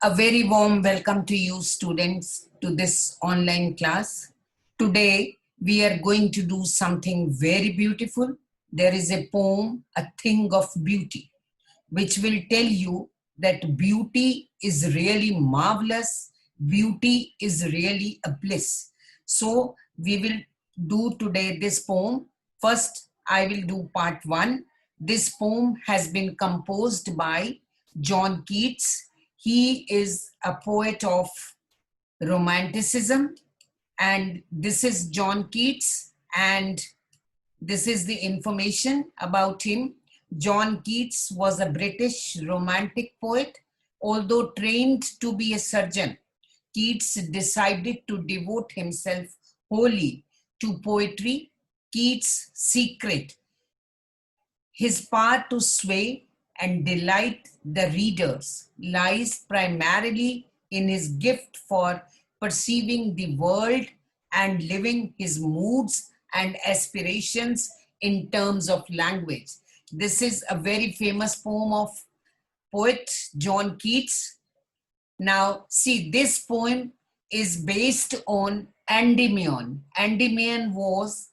A very warm welcome to you students to this online class. Today we are going to do something very beautiful. There is a poem, A Thing of Beauty, which will tell you that beauty is really marvelous. Beauty is really a bliss. So we will do today this poem. First, I will do part one. This poem has been composed by John Keats. He is a poet of Romanticism, and this is John Keats, and this is the information about him. John Keats was a British Romantic poet. Although trained to be a surgeon, Keats decided to devote himself wholly to poetry. Keats' secret, his power to sway and delight the readers, lies primarily in his gift for perceiving the world and living his moods and aspirations in terms of language. This is a very famous poem of poet John Keats. Now, see, this poem is based on Endymion. Endymion was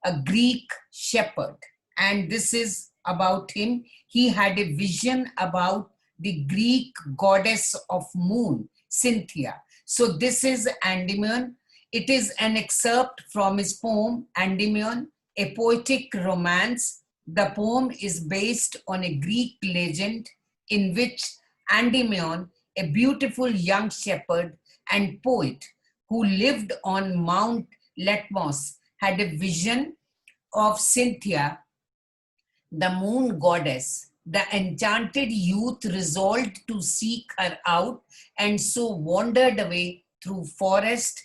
a Greek shepherd, and this is about him. He had a vision about the Greek goddess of moon, Cynthia. So this is Endymion. It is an excerpt from his poem Endymion, a poetic romance. The poem is based on a Greek legend in which Endymion, a beautiful young shepherd and poet who lived on Mount Latmos, had a vision of Cynthia, the moon goddess. The enchanted youth resolved to seek her out and so wandered away through forest,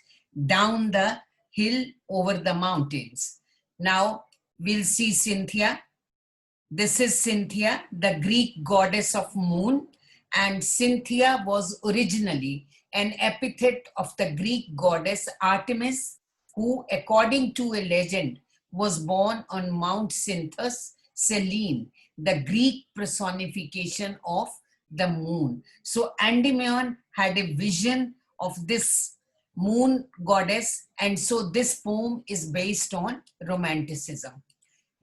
down the hill, over the mountains. Now we'll see Cynthia. This is Cynthia, the Greek goddess of moon, and Cynthia was originally an epithet of the Greek goddess Artemis, who, according to a legend, was born on Mount Cynthus, Selene, the Greek personification of the moon. So Endymion had a vision of this moon goddess, and so this poem is based on Romanticism.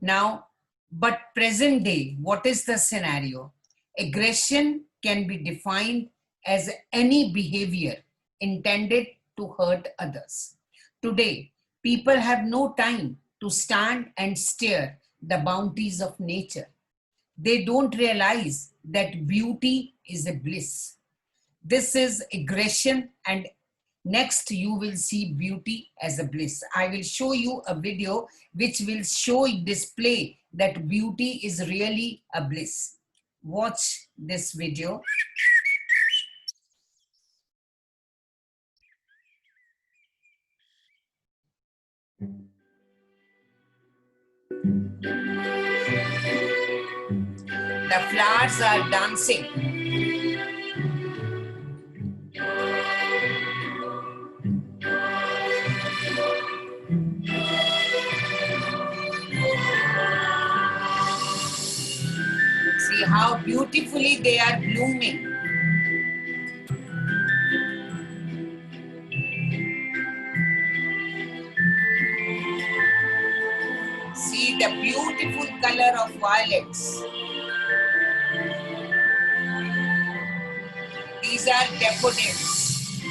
Now, but present day, what is the scenario? Aggression can be defined as any behavior intended to hurt others. Today, people have no time to stand and stare the bounties of nature. They don't realize that beauty is a bliss. This is aggression, and next you will see beauty as a bliss. I will show you a video which will display that beauty is really a bliss. Watch this video. The flowers are dancing. See how beautifully they are blooming. See the beautiful color of violets. These are daffodils.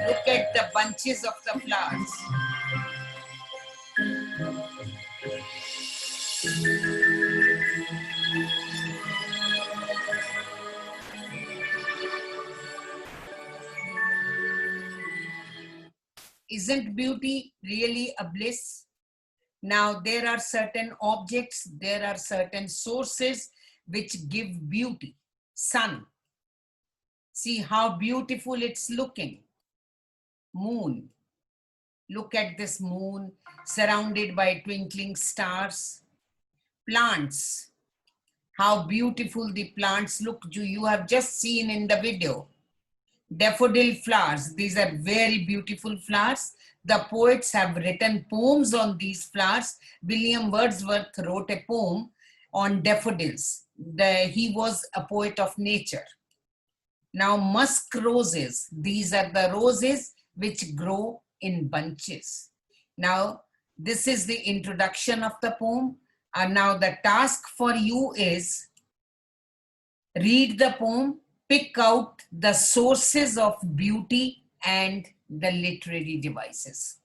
Look at the bunches of the flowers. Isn't beauty really a bliss? Now, there are certain objects, there are certain sources which give beauty. Sun. See how beautiful it's looking. Moon. Look at this moon surrounded by twinkling stars. plants. How beautiful the plants look. You have just seen in the video. Daffodil flowers. These are very beautiful flowers. The poets have written poems on these flowers. William Wordsworth wrote a poem on daffodils. He was a poet of nature. Now, musk roses. These are the roses which grow in bunches. Now, this is the introduction of the poem. And now the task for you is read the poem, pick out the sources of beauty and the literary devices.